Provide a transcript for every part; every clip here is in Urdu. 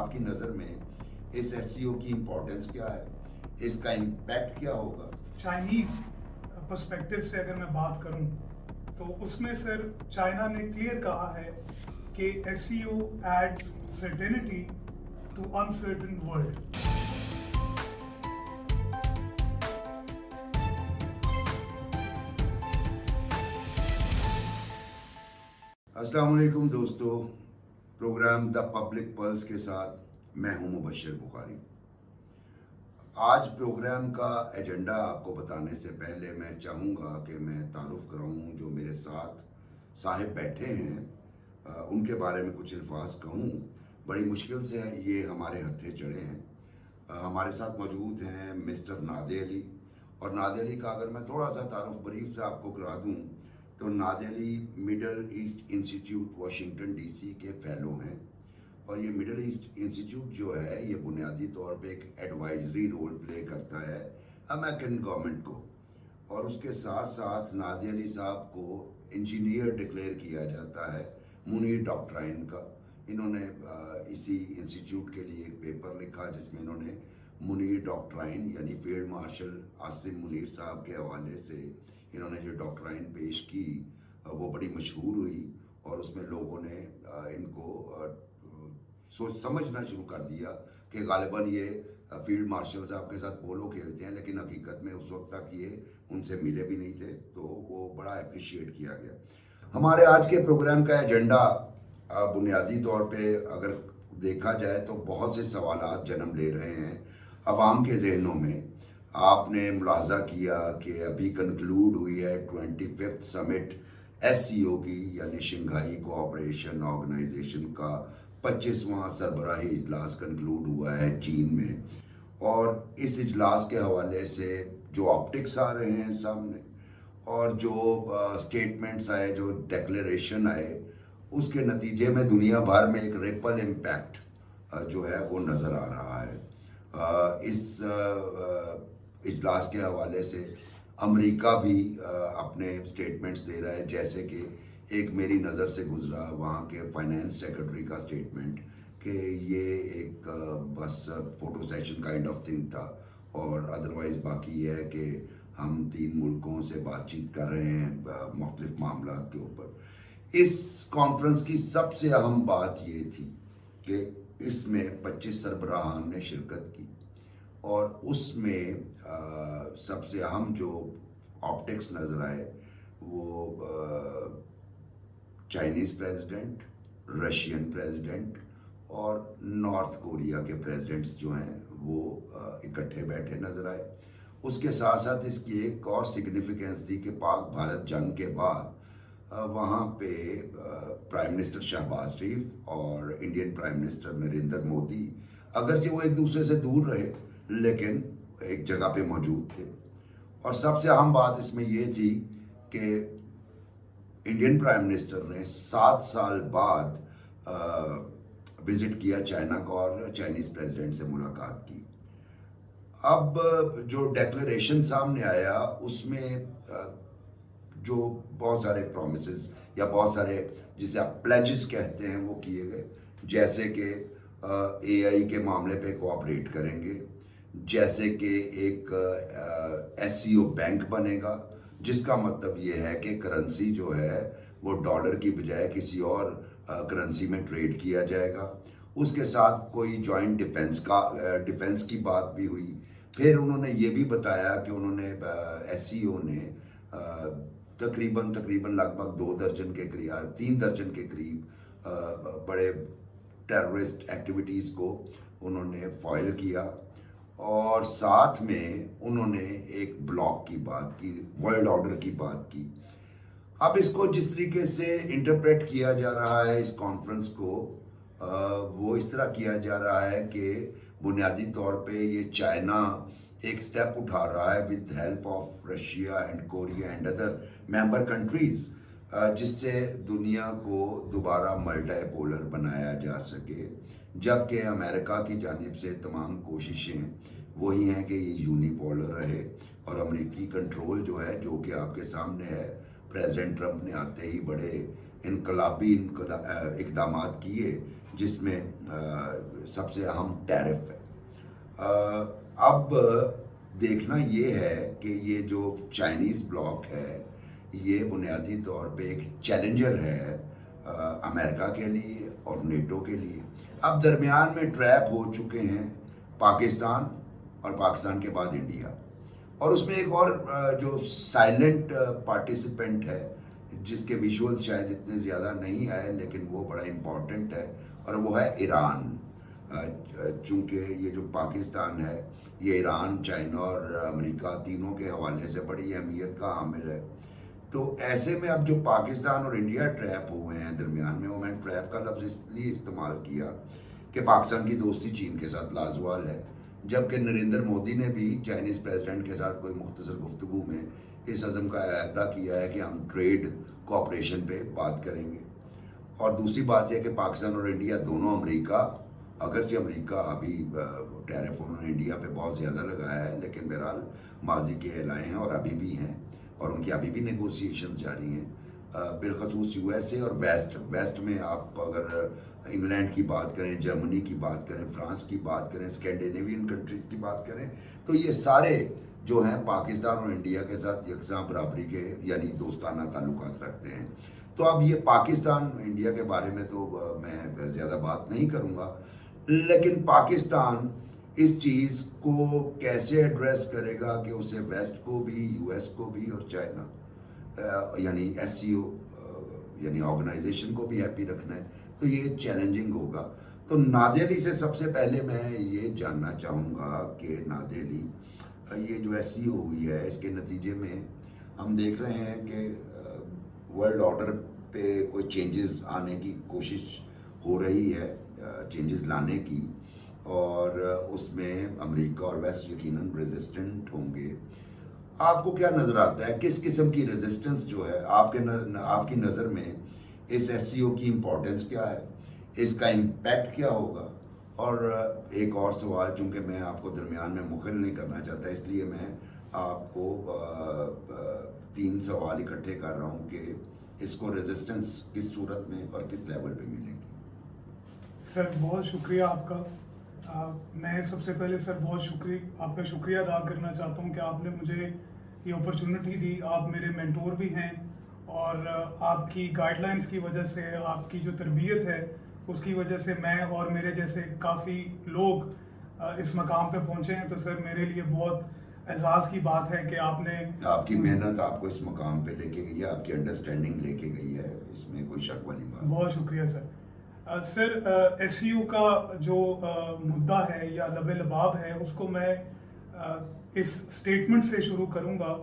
آپ کی نظر میں اس SCO کی امپورٹنس کیا ہے, اس کا امپیکٹ کیا ہوگا؟ چائنیز پرسپیکٹو سے اگر میں بات کروں تو اس میں سر چائنا نے کلیئر کہا ہے کہ SCO adds certainty to uncertain world. السلام علیکم دوستو, پروگرام دا پبلک پلس کے ساتھ میں ہوں مبشر بخاری. آج پروگرام کا ایجنڈا آپ کو بتانے سے پہلے میں چاہوں گا کہ میں تعارف کراؤں جو میرے ساتھ صاحب بیٹھے ہیں ان کے بارے میں کچھ الفاظ کہوں. بڑی مشکل سے یہ ہمارے ہتھے چڑھے ہیں. ہمارے ساتھ موجود ہیں مسٹر نادے علی, اور نادے علی کا اگر میں تھوڑا سا تعارف بریف سے آپ کو کرا دوں تو نادے Ali Middle East Institute Washington DC کے فیلو ہیں, اور یہ مڈل ایسٹ انسٹیٹیوٹ جو ہے یہ بنیادی طور پہ ایک ایڈوائزری رول پلے کرتا ہے امریکن گورنمنٹ کو, اور اس کے ساتھ ساتھ نادے علی صاحب کو انجینئر ڈکلیئر کیا جاتا ہے منیر ڈاکٹرائن کا. انہوں نے اسی انسٹیٹیوٹ کے لیے ایک پیپر لکھا جس میں انہوں نے منیر ڈاکٹرائن یعنی فیلڈ مارشل عاصم منیر صاحب کے حوالے سے انہوں نے جو ڈاکٹرائن پیش کی وہ بڑی مشہور ہوئی, اور اس میں لوگوں نے ان کو سمجھنا شروع کر دیا کہ غالباً یہ فیلڈ مارشل صاحب کے ساتھ پولو کھیلتے ہیں, لیکن حقیقت میں اس وقت تک یہ ان سے ملے بھی نہیں تھے, تو وہ بڑا اپریشیٹ کیا گیا. ہمارے آج کے پروگرام کا ایجنڈا بنیادی طور پہ اگر دیکھا جائے تو بہت سے سوالات جنم لے رہے ہیں عوام کے ذہنوں میں. آپ نے ملاحظہ کیا کہ ابھی کنکلوڈ ہوئی ہے 25th سمٹ SCO کی یعنی شنگھائی کوآپریشن آرگنائزیشن کا 25واں سربراہی اجلاس کنکلوڈ ہوا ہے چین میں, اور اس اجلاس کے حوالے سے جو آپٹکس آ رہے ہیں سامنے اور جو سٹیٹمنٹس آئے, جو ڈیکلیریشن آئے, اس کے نتیجے میں دنیا بھر میں ایک ریپل امپیکٹ جو ہے وہ نظر آ رہا ہے. اس اجلاس کے حوالے سے امریکہ بھی اپنے سٹیٹمنٹس دے رہا ہے, جیسے کہ ایک میری نظر سے گزرا وہاں کے فائنانس سیکرٹری کا سٹیٹمنٹ کہ یہ ایک بس photo session kind of thing تھا, اور ادروائز باقی یہ ہے کہ ہم 3 ملکوں سے بات چیت کر رہے ہیں مختلف معاملات کے اوپر. اس کانفرنس کی سب سے اہم بات یہ تھی کہ اس میں 25 سربراہان نے شرکت کی, اور اس میں سب سے اہم جو آپٹکس نظر آئے وہ چائنیز پریزیڈنٹ, رشین پریزیڈنٹ اور نارتھ کوریا کے پریزیڈنٹس جو ہیں وہ اکٹھے بیٹھے نظر آئے. اس کے ساتھ ساتھ اس کی ایک اور سگنیفیکنس تھی کہ پاک بھارت جنگ کے بعد وہاں پہ پرائم منسٹر شہباز شریف اور Indian prime minister Narendra Modi اگرچہ وہ ایک دوسرے سے دور رہے لیکن ایک جگہ پہ موجود تھے. اور سب سے اہم بات اس میں یہ تھی کہ انڈین پرائم منسٹر نے 7 سال بعد وزٹ کیا چائنا کو اور چائنیز پریزیڈنٹ سے ملاقات کی. اب جو ڈیکلیریشن سامنے آیا اس میں جو بہت سارے پرومسز یا بہت سارے جسے آپ پلیجز کہتے ہیں وہ کیے گئے, جیسے کہ AI کے معاملے پہ کوآپریٹ کریں گے, جیسے کہ ایک SCO بینک بنے گا جس کا مطلب یہ ہے کہ کرنسی جو ہے وہ ڈالر کی بجائے کسی اور کرنسی میں ٹریڈ کیا جائے گا. اس کے ساتھ کوئی جوائنٹ ڈیفنس کی بات بھی ہوئی. پھر انہوں نے یہ بھی بتایا کہ انہوں نے SCO نے تقریباً لگ بھگ 2 درجن کے قریب 3 درجن کے قریب بڑے ٹیررسٹ ایکٹیویٹیز کو انہوں نے فائل کیا, اور ساتھ میں انہوں نے ایک بلاک کی بات کی, ورلڈ آرڈر کی بات کی. اب اس کو جس طریقے سے انٹرپریٹ کیا جا رہا ہے اس کانفرنس کو وہ اس طرح کیا جا رہا ہے کہ بنیادی طور پہ یہ چائنا ایک سٹیپ اٹھا رہا ہے with help of Russia and Korea and other member countries جس سے دنیا کو دوبارہ ملٹی پولر بنایا جا سکے, جبکہ امریکہ کی جانب سے تمام کوششیں وہی ہیں کہ یہ یونی پولر رہے, اور امریکی کنٹرول جو ہے جو کہ آپ کے سامنے ہے, پریزیڈنٹ ٹرمپ نے آتے ہی بڑے انقلابی اقدامات کیے جس میں سب سے اہم ٹیرف ہے۔ اب دیکھنا یہ ہے کہ یہ جو چائنیز بلاک ہے یہ بنیادی طور پہ ایک چیلنجر ہے امریکہ کے لیے اور نیٹو کے لیے۔ اب درمیان میں ٹریپ ہو چکے ہیں پاکستان اور پاکستان کے بعد انڈیا، اور اس میں ایک اور جو سائلنٹ پارٹیسپینٹ ہے جس کے ویژول شاید اتنے زیادہ نہیں آئے لیکن وہ بڑا امپورٹنٹ ہے، اور وہ ہے ایران۔ چونکہ یہ جو پاکستان ہے یہ ایران، چائنا اور امریکہ تینوں کے حوالے سے بڑی اہمیت کا حامل ہے۔ تو ایسے میں اب جو پاکستان اور انڈیا ٹریپ ہوئے ہیں درمیان میں، وہ میں نے ٹریپ کا لفظ اس لیے استعمال کیا کہ پاکستان کی دوستی چین کے ساتھ لازوال ہے، جبکہ نریندر مودی نے بھی چائنیز پریزیڈنٹ کے ساتھ کوئی مختصر گفتگو میں اس عزم کا اعادہ کیا ہے کہ ہم ٹریڈ کوآپریشن پہ بات کریں گے۔ اور دوسری بات یہ کہ پاکستان اور انڈیا دونوں امریکہ، اگرچہ امریکہ ابھی ٹیرف انہوں نے انڈیا پہ بہت زیادہ لگایا ہے لیکن بہرحال ماضی کے اعلائے ہیں اور ابھی بھی ہیں، اور ان کی ابھی بھی نیگوسیشنز جاری ہیں۔ بالخصوص یو ایس اے اور ویسٹ میں آپ اگر انگلینڈ کی بات کریں، جرمنی کی بات کریں، فرانس کی بات کریں، اسکینڈینیوین کنٹریز کی بات کریں، تو یہ سارے جو ہیں پاکستان اور انڈیا کے ساتھ یکساں برابری کے یعنی دوستانہ تعلقات رکھتے ہیں۔ تو اب یہ پاکستان انڈیا کے بارے میں تو میں زیادہ بات نہیں کروں گا، لیکن پاکستان اس چیز کو کیسے ایڈریس کرے گا کہ اسے ویسٹ کو بھی، یو ایس کو بھی اور چائنا یعنی ایس سی او یعنی آرگنائزیشن کو بھی ہیپی رکھنا ہے، تو یہ چیلنجنگ ہوگا۔ تو نادیلی سے سب سے پہلے میں یہ جاننا چاہوں گا کہ نادیلی یہ جو ایس سی او ہوئی ہے اس کے نتیجے میں ہم دیکھ رہے ہیں کہ ورلڈ آرڈر پہ کوئی چینجز آنے کی کوشش ہو رہی ہے، چینجز لانے کی، اور اس میں امریکہ اور ویسٹ یقیناً ریزسٹنٹ ہوں گے۔ آپ کو کیا نظر آتا ہے کس قسم کی ریزسٹنس جو ہے آپ کی نظر میں اس ایس سی او کی امپورٹنس کیا ہے، اس کا امپیکٹ کیا ہوگا؟ اور ایک اور سوال، چونکہ میں آپ کو درمیان میں مخل نہیں کرنا چاہتا اس لیے میں آپ کو 3 سوال اکٹھے کر رہا ہوں کہ اس کو ریزسٹنس کس صورت میں اور کس لیول پہ ملے گی؟ سر بہت شکریہ آپ کا۔ میں سب سے پہلے سر آپ کا شکریہ ادا کرنا چاہتا ہوں کہ آپ نے مجھے یہ اپرچونٹی دی۔ آپ میرے مینٹور بھی ہیں، اور آپ کی گائیڈ لائنس کی وجہ سے، آپ کی جو تربیت ہے اس کی وجہ سے میں اور میرے جیسے کافی لوگ اس مقام پہ پہنچے ہیں۔ تو سر میرے لیے بہت اعزاز کی بات ہے کہ آپ کی محنت آپ کو اس مقام پہ لے کے گئی ہے، آپ کی انڈرسٹینڈنگ لے کے گئی ہے، اس میں کوئی شک والی بات۔ بہت شکریہ سر۔ سر ایس سی او کا جو مدعا ہے یا لب لباب ہے اس کو میں اس سٹیٹمنٹ سے شروع کروں گا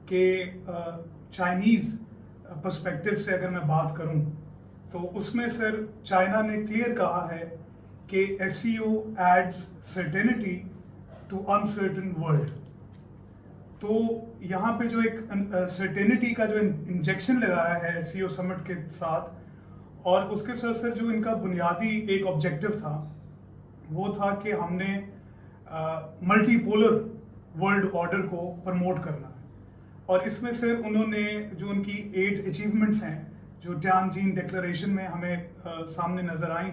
کہ چائنیز پرسپیکٹو سے اگر میں بات کروں تو اس میں سر چائنا نے کلیئر کہا ہے کہ S C O adds certainty to uncertain world. تو یہاں پہ جو ایک سرٹینٹی کا جو انجیکشن لگایا ہے ایس سی او سمٹ کے ساتھ، اور اس کے ساتھ سر جو ان کا بنیادی ایک آبجیکٹو تھا وہ تھا کہ ہم نے ملٹی پولر ورلڈ آرڈر کو پروموٹ کرنا ہے۔ اور اس میں سر انہوں نے جو ان کی 8 اچیومنٹس ہیں جو ٹیانجین ڈکلریشن میں ہمیں سامنے نظر آئیں،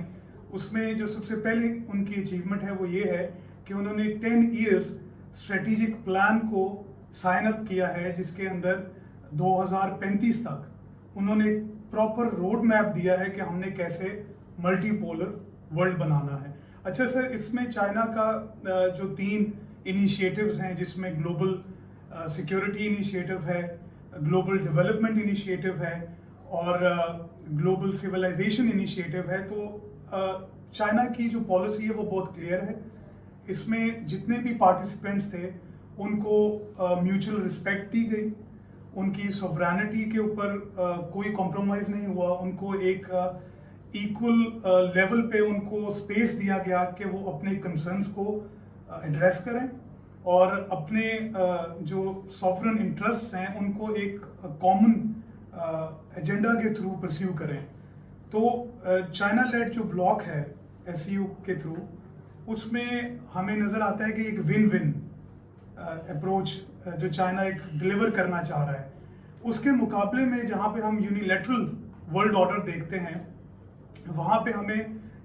اس میں جو سب سے پہلے ان کی اچیومنٹ ہے وہ یہ ہے کہ انہوں نے 10 ایئرس اسٹریٹجک پلان کو سائن اپ کیا ہے، جس کے اندر 2035 تک انہوں نے پراپر روڈ میپ دیا ہے کہ ہم نے کیسے ملٹی پولر ورلڈ بنانا ہے۔ اچھا سر، اس میں چائنا کا جو 3 انیشیٹوز ہیں جس میں گلوبل سیکیورٹی انیشیٹو ہے، گلوبل ڈیولپمنٹ انیشیٹو ہے اور گلوبل سیولائزیشن انیشیٹو ہے، تو چائنا کی جو پالیسی ہے وہ بہت کلیئر ہے۔ اس میں جتنے بھی پارٹیسپینٹس تھے ان کو میوچل رسپیکٹ دی گئی، ان کی سوورینٹی کے اوپر کوئی کمپرومائز نہیں ہوا، ان کو ایک ایکول لیول پہ ان کو اسپیس دیا گیا کہ وہ اپنے کنسرنس کو ایڈریس کریں اور اپنے جو سوورن انٹرسٹ ہیں ان کو ایک کامن ایجنڈا کے تھرو پرسیو کریں۔ تو چائنا لیڈ جو بلاک ہے ایس سی او کے تھرو، اس میں ہمیں نظر آتا ہے کہ ایک ون ون اپروچ جو چائنا ایک ڈیلیور کرنا چاہ رہا ہے، اس کے مقابلے میں جہاں پہ ہم یونیلیٹرل ورلڈ آرڈر دیکھتے ہیں وہاں پہ ہمیں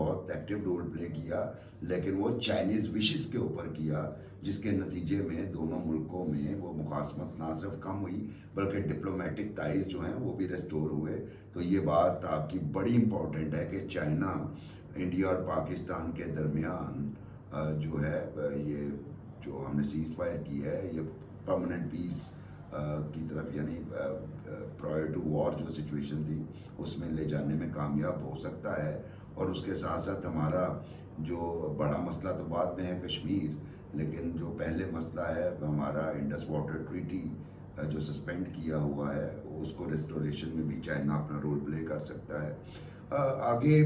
بہت ایکٹیو رول پلے کیا، لیکن وہ چائنیز وشز کے اوپر کیا، جس کے نتیجے میں دونوں ملکوں میں وہ مخاصمت نہ صرف کم ہوئی بلکہ ڈپلومیٹک ٹائز جو ہیں وہ بھی ریسٹور ہوئے. تو یہ بات آپ کی بڑی امپورٹنٹ ہے کہ چائنا، انڈیا اور پاکستان کے درمیان جو ہے یہ جو ہم نے سیز فائر کی ہے یہ پرماننٹ پیس کی طرف، یعنی پرائر ٹو وار جو سچویشن تھی اس میں لے جانے میں کامیاب ہو سکتا ہے. اور اس کے ساتھ ساتھ ہمارا جو بڑا مسئلہ تو بعد میں ہے کشمیر، لیکن جو پہلے مسئلہ ہے ہمارا انڈس واٹر ٹریٹی جو سسپینڈ کیا ہوا ہے اس کو ریسٹوریشن میں بھی چائنا اپنا رول پلے کر سکتا ہے. آگے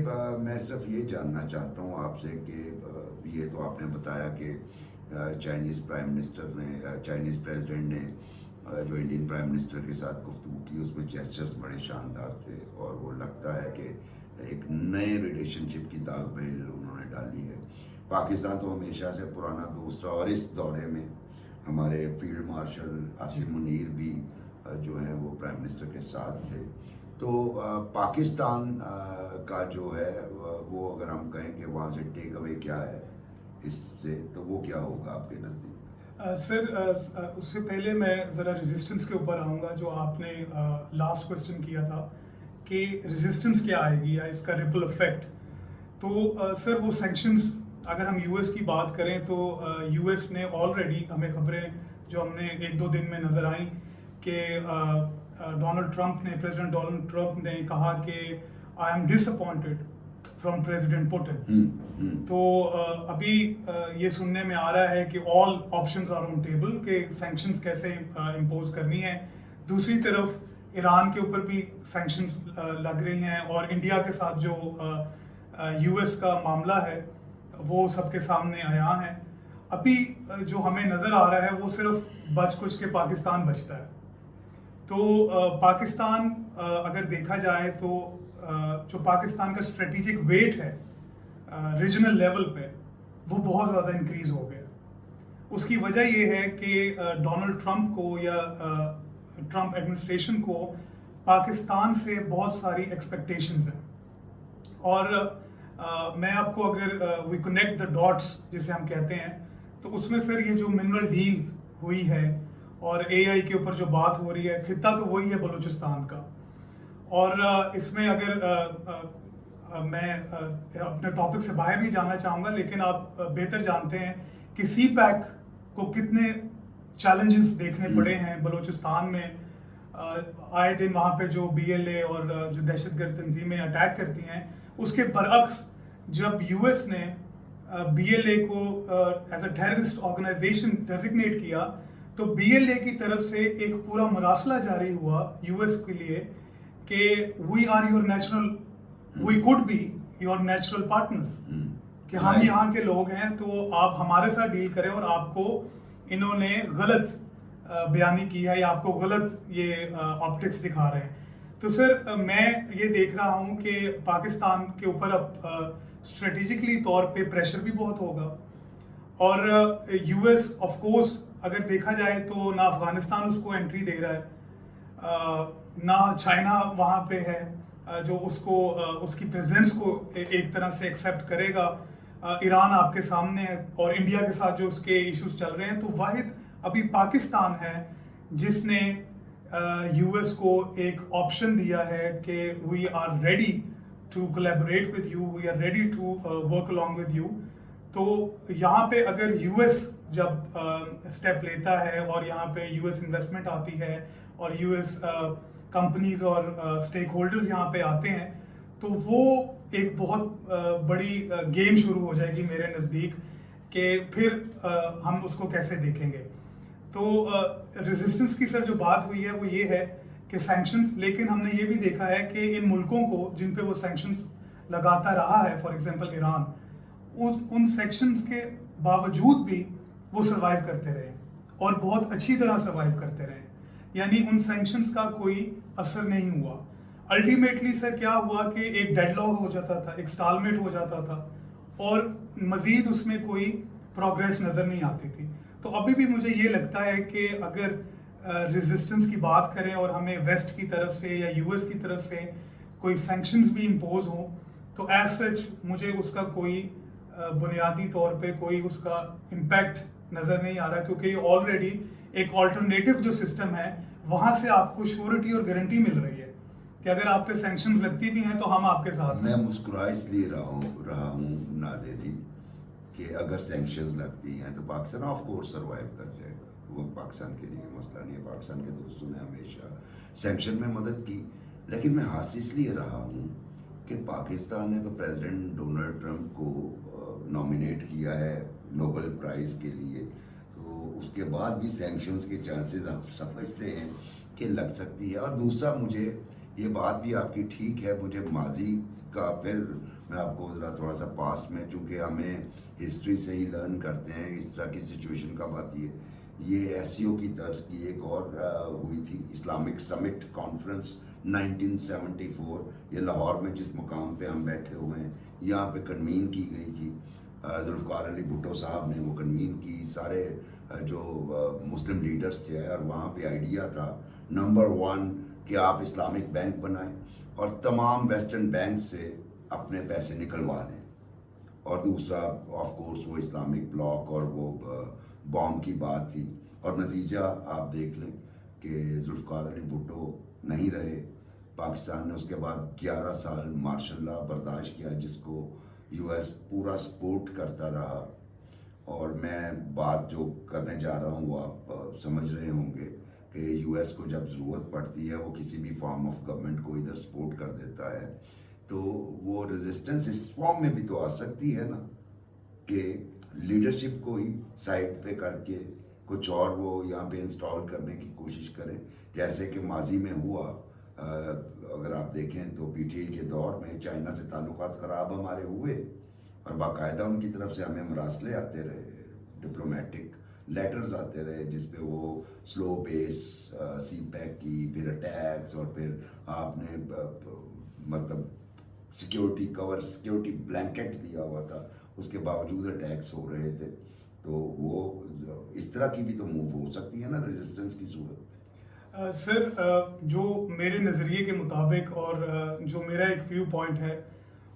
میں صرف یہ جاننا چاہتا ہوں آپ سے کہ یہ تو آپ نے بتایا کہ چائنیز پرائم منسٹر نے، چائنیز پریزیڈنٹ نے جو انڈین پرائم منسٹر کے ساتھ گفتگو کی اس میں جیسچرز بڑے شاندار تھے، اور وہ لگتا ہے کہ ایک نئے ریلیشن شپ کی داغ بہل انہوں نے ڈالی ہے. پاکستان تو ہمیشہ سے پرانا دوست رہا، اور اس دورے میں ہمارے فیلڈ مارشل عاصم منیر بھی جو ہیں وہ پرائم منسٹر کے ساتھ تھے. تو پاکستان کا جو ہے وہ اگر ہم کہیں کہ وہاں سے ٹیک اوے کیا ہے اس سے، تو وہ کیا ہوگا آپ کے نزدیک؟ سر اس سے پہلے میں ذرا ریزسٹنس کے اوپر آؤں گا، جو آپ نے لاسٹ کوشچن کیا تھا کہ ریزسٹنس کیا آئے گی یا اس کا ریپل افیکٹ. تو سر وہ سینکشنز اگر ہم یو ایس کی بات کریں تو یو ایس نے آلریڈی ہمیں خبریں جو ہم نے 1-2 دن میں نظر آئیں کہ پریزیڈنٹ ڈونلڈ ٹرمپ نے کہا کہ I am disappointed from president Putin. تو ابھی یہ سننے میں آ رہا ہے کہ all options are on table کہ سینکشنز کیسے امپوز کرنی ہے. دوسری طرف ایران کے اوپر بھی سینکشنز لگ رہی ہیں، اور انڈیا کے ساتھ جو یو ایس کا معاملہ ہے وہ سب کے سامنے آیا ہے. ابھی جو ہمیں نظر آ رہا ہے وہ صرف بچ کچھ کے پاکستان بچتا ہے. تو پاکستان اگر دیکھا جائے تو جو پاکستان کا اسٹریٹجک ویٹ ہے ریجنل لیول پہ وہ بہت زیادہ انکریز ہو گیا. اس کی وجہ یہ ہے کہ ڈونلڈ ٹرمپ کو یا ٹرمپ ایڈمنسٹریشن کو پاکستان سے بہت ساری ایکسپیکٹیشنز ہیں. اور میں آپ کو اگر وی کنیکٹ دا ڈاٹس جسے ہم کہتے ہیں، تو اس میں سر یہ جو منرل ڈیل ہوئی ہے اور اے آئی کے اوپر جو بات ہو رہی ہے، خطہ تو وہی ہے بلوچستان کا. اور اس میں اگر میں اپنے ٹاپک سے باہر نہیں جانا چاہوں گا، لیکن آپ بہتر جانتے ہیں کہ سی پیک کو کتنے چیلنجز دیکھنے پڑے ہیں بلوچستان میں. آئے دن وہاں پہ جو بی ایل اے اور جو دہشت گرد تنظیمیں اٹیک کرتی ہیں، اس کے برعکس جب یو ایس نے بی ایل اے کو as a terrorist organisation designate کیا، تو بی ایل اے کی طرف سے ایک پورا مراسلہ جاری ہوا یو ایس کے لیے کہ we are your natural, we could be your natural partners, کہ ہم یہاں کے لوگ ہیں تو آپ ہمارے ساتھ ڈیل کریں. اور آپ کو انہوں نے غلط بیانی کی ہے یا آپ کو غلط یہ آپٹکس دکھا رہے ہیں. تو سر میں یہ دیکھ رہا ہوں کہ پاکستان کے اوپر اب اسٹریٹجکلی طور پہ پریشر بھی بہت ہوگا. اور یو ایس آف کورس اگر دیکھا جائے تو نہ افغانستان اس کو انٹری دے رہا ہے، نہ چائنا وہاں پہ ہے جو اس کو اس کی پریزنس کو ایک طرح سے ایکسیپٹ کرے گا. ایران آپ کے سامنے ہے، اور انڈیا کے ساتھ جو اس کے ایشوز چل رہے ہیں. تو واحد ابھی پاکستان ہے جس نے یو ایس کو ایک آپشن دیا ہے کہ we are ready to collaborate with you, we are ready to work along with you. تو یہاں پہ اگر یو ایس جب اسٹیپ لیتا ہے اور یہاں پہ یو ایس انویسٹمنٹ آتی ہے اور یو ایس کمپنیز اور اسٹیک ہولڈرز یہاں پہ آتے ہیں، تو وہ ایک بہت بڑی گیم شروع ہو جائے گی میرے نزدیک کہ پھر ہم اس کو کیسے دیکھیں گے. تو ریزسٹنس کی سر جو بات ہوئی ہے وہ یہ ہے کہ سینکشنز، لیکن ہم نے یہ بھی دیکھا ہے کہ ان ملکوں کو جن پہ وہ سینکشنز لگاتا رہا ہے، for example Iran, in sanctions کے باوجود بھی وہ سروائیو کرتے رہے اور بہت اچھی طرح سروائیو کرتے رہے. یعنی ان سینکشنز کا کوئی اثر نہیں ہوا. الٹیمیٹلی سر کیا ہوا کہ ایک ڈیڈ لاک ہو جاتا تھا، ایک اسٹالمیٹ ہو جاتا تھا، اور مزید اس میں کوئی پروگریس نظر نہیں آتی تھی. تو ابھی بھی مجھے یہ لگتا ہے کہ اگر ریزسٹنس کی بات کریں اور ہمیں ویسٹ کی طرف سے یا یو ایس کی طرف سے کوئی سینکشنز بھی امپوز ہوں، تو ایز سچ مجھے اس کا کوئی بنیادی طور پہ کوئی اس کا امپیکٹ نظر نہیں آ رہا، کیونکہ یہ آلریڈی ایک آلٹرنیٹو جو سسٹم ہے وہاں سے آپ کو شیورٹی اور گارنٹی مل رہی ہے کہ اگر آپ پہ سینکشنز لگتی بھی ہیں تو ہم آپ کے ساتھ میں مسکرا اس لیے رہا ہوں نادر جی کہ اگر سینکشنز لگتی ہیں تو پاکستان آف کورس سروائیو کر جائے گا، وہ پاکستان کے لیے مسئلہ نہیں ہے، پاکستان کے دوستوں نے ہمیشہ سینکشن میں مدد کی، لیکن میں ہاتھ اس لیے رہا ہوں کہ پاکستان نے تو پریزیڈنٹ ڈونلڈ ٹرمپ کو نامینیٹ کیا ہے نوبل پرائز کے لیے، تو اس کے بعد بھی سینکشنز کے چانسز آپ سمجھتے ہیں کہ لگ سکتی ہے۔ اور دوسرا مجھے یہ بات بھی آپ کی ٹھیک ہے، مجھے ماضی کا پھر میں آپ کو ذرا تھوڑا سا پاسٹ میں، چونکہ ہمیں ہسٹری سے ہی لرن کرتے ہیں اس طرح کی سچویشن کب آتی ہے۔ یہ ایس سی او کی طرز کی ایک اور ہوئی تھی اسلامک سمٹ کانفرنس 1974، یہ لاہور میں جس مقام پہ ہم بیٹھے ہوئے ہیں یہاں پہ کنوین کی گئی تھی، ذوالفقار علی بھٹو صاحب نے وہ کنوین کی، سارے جو مسلم لیڈرز تھے، اور وہاں پہ آئیڈیا تھا نمبر 1 کہ آپ اسلامک بینک بنائیں اور تمام ویسٹرن بینک سے اپنے پیسے نکلوا لیں، اور دوسرا آف کورس وہ اسلامک بلاک اور وہ بام کی بات تھی، اور نتیجہ آپ دیکھ لیں کہ ذوالفقار علی بھٹو نہیں رہے، پاکستان نے اس کے بعد 11 سال مارشل لا برداشت کیا جس کو یو ایس پورا سپورٹ کرتا رہا، اور میں بات جو کرنے جا رہا ہوں وہ آپ سمجھ رہے ہوں گے کہ یو ایس کو جب ضرورت پڑتی ہے وہ کسی بھی فارم آف گورنمنٹ کو ادھر سپورٹ کر دیتا ہے، تو وہ ریزسٹنس اس فارم میں بھی تو آ سکتی ہے نا کہ لیڈرشپ کو ہی سائڈ پہ کر کے کچھ اور وہ یہاں پہ انسٹال کرنے کی کوشش کریں، جیسے کہ ماضی میں ہوا۔ اگر آپ دیکھیں تو پی ٹی آئی کے دور میں چائنا سے تعلقات خراب ہمارے ہوئے، اور باقاعدہ ان کی طرف سے ہمیں مراسلے آتے رہے، ڈپلومیٹک لیٹرز آتے رہے جس پہ وہ سلو بیس سی پیک کی، پھر اٹیکس، اور پھر آپ نے مطلب سیکیورٹی کور، سیکیورٹی بلینکٹ دیا ہوا تھا، اس کے باوجود اٹیکس ہو رہے تھے، تو وہ اس طرح کی بھی تو موو ہو سکتی ہے نا ریزسٹنس کی صورت میں۔ سر جو میرے نظریے کے مطابق اور جو میرا ایک ویو پوائنٹ ہے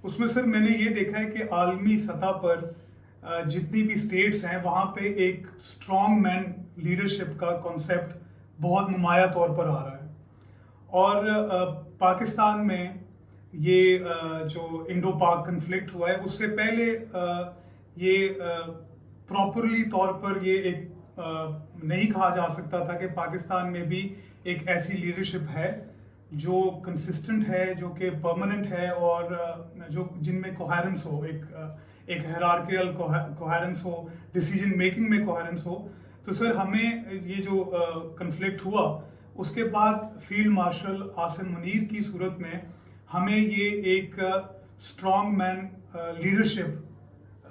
اس میں سر میں نے یہ دیکھا ہے کہ عالمی سطح پر جتنی بھی اسٹیٹس ہیں وہاں پہ ایک اسٹرانگ مین لیڈرشپ کا کانسیپٹ بہت نمایاں طور پر آ رہا ہے، اور پاکستان میں یہ جو انڈو پاک کنفلکٹ ہوا ہے اس سے پہلے یہ پراپرلی طور پر یہ ایک نہیں کہا جا سکتا تھا کہ پاکستان میں بھی ایک ایسی لیڈرشپ ہے جو کنسسٹنٹ ہے، جو کہ پرماننٹ ہے، اور جو جن میں کوہیرنس ہو، ایک ہیرارکیل کوہیرنس ہو، ڈیسیجن میکنگ میں کوہیرنس ہو۔ تو سر ہمیں یہ جو کنفلکٹ ہوا اس کے بعد فیلڈ مارشل عاصم منیر کی صورت میں ہمیں یہ ایک اسٹرانگ مین لیڈرشپ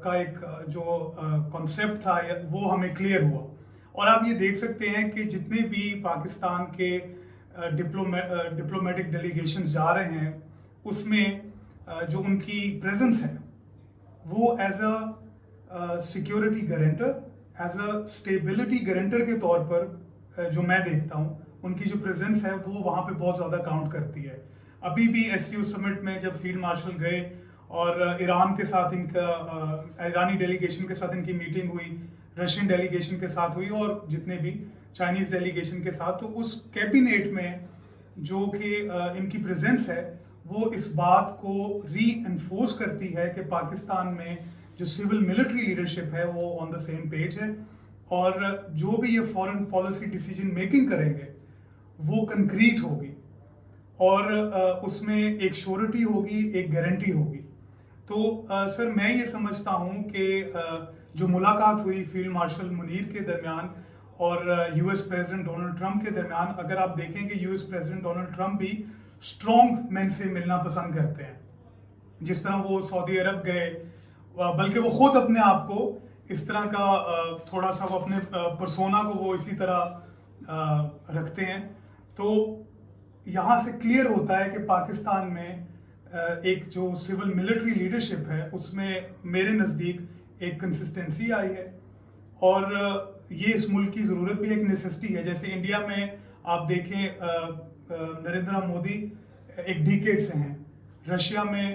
کا ایک جو کانسیپٹ تھا وہ ہمیں کلیئر ہوا، اور آپ یہ دیکھ سکتے ہیں کہ جتنے بھی پاکستان کے ڈپلومیٹک ڈیلیگیشنز جا رہے ہیں اس میں جو ان کی پریزنس ہے وہ as a security guarantor, as a stability guarantor کے طور پر جو میں دیکھتا ہوں ان کی جو پریزنس ہے وہ وہاں پہ بہت زیادہ کاؤنٹ کرتی ہے۔ ابھی بھی ایس سی او سمٹ میں جب فیلڈ مارشل گئے اور ایران کے ساتھ ان کا ایرانی ڈیلیگیشن کے ساتھ ان کی میٹنگ ہوئی، رشین ڈیلیگیشن کے ساتھ ہوئی، اور جتنے بھی چائنیز ڈیلیگیشن کے ساتھ، تو اس کیبینیٹ میں جو کہ ان کی پریزنس ہے وہ اس بات کو ری انفورس کرتی ہے کہ پاکستان میں جو سول ملٹری لیڈرشپ ہے وہ آن دا سیم پیج ہے، اور جو بھی یہ فورن پالیسی ڈیسیجن میکنگ کریں گے وہ کنکریٹ ہوگی، اور اس میں ایک شورٹی ہوگی، ایک گارنٹی ہوگی۔ تو سر میں یہ سمجھتا ہوں کہ جو ملاقات ہوئی فیلڈ مارشل منیر کے درمیان اور U S president Donald Trump کے درمیان، اگر آپ دیکھیں کہ U S president Donald Trump بھی اسٹرانگ مین سے ملنا پسند کرتے ہیں، جس طرح وہ سعودی عرب گئے، بلکہ وہ خود اپنے آپ کو اس طرح کا تھوڑا سا وہ اپنے پرسونا کو وہ اسی طرح رکھتے ہیں۔ تو یہاں سے کلیئر ہوتا ہے کہ پاکستان میں ایک جو سول ملٹری لیڈرشپ ہے اس میں میرے نزدیک ایک کنسسٹنسی آئی ہے، اور یہ اس ملک کی ضرورت بھی ایک نیسیسٹی ہے۔ جیسے انڈیا میں آپ دیکھیں نریندر مودی ایک ڈیکیڈ سے ہیں، رشیا میں